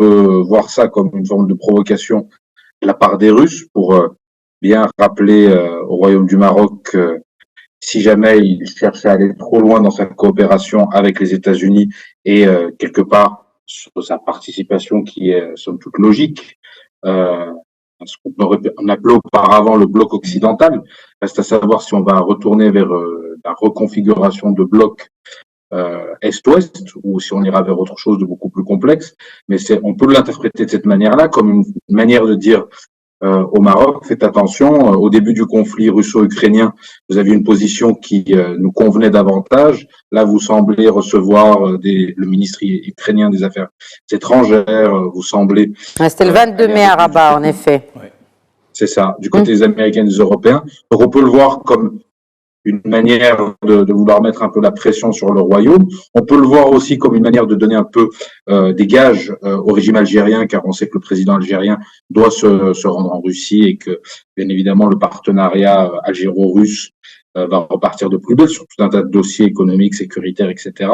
peut voir ça comme une forme de provocation de la part des Russes pour bien rappeler au Royaume du Maroc que si jamais il cherche à aller trop loin dans sa coopération avec les États-Unis et quelque part sur sa participation qui est somme toute logique, ce qu'on appelait auparavant le bloc occidental, reste à savoir si on va retourner vers la reconfiguration de blocs Est-Ouest ou si on ira vers autre chose de beaucoup plus complexe. Mais on peut l'interpréter de cette manière-là comme une manière de dire au Maroc, faites attention, au début du conflit russo-ukrainien, vous aviez une position qui nous convenait davantage. Là, vous semblez recevoir le ministre ukrainien des Affaires étrangères, vous semblez... C'était le 22 mai à Rabat, en effet. C'est ça, du côté des Américains et des Européens. Donc, on peut le voir comme une manière de vouloir mettre un peu la pression sur le royaume. On peut le voir aussi comme une manière de donner un peu des gages au régime algérien, car on sait que le président algérien doit se rendre en Russie et que, bien évidemment, le partenariat algéro-russe va repartir de plus belle sur tout un tas de dossiers économiques, sécuritaires, etc.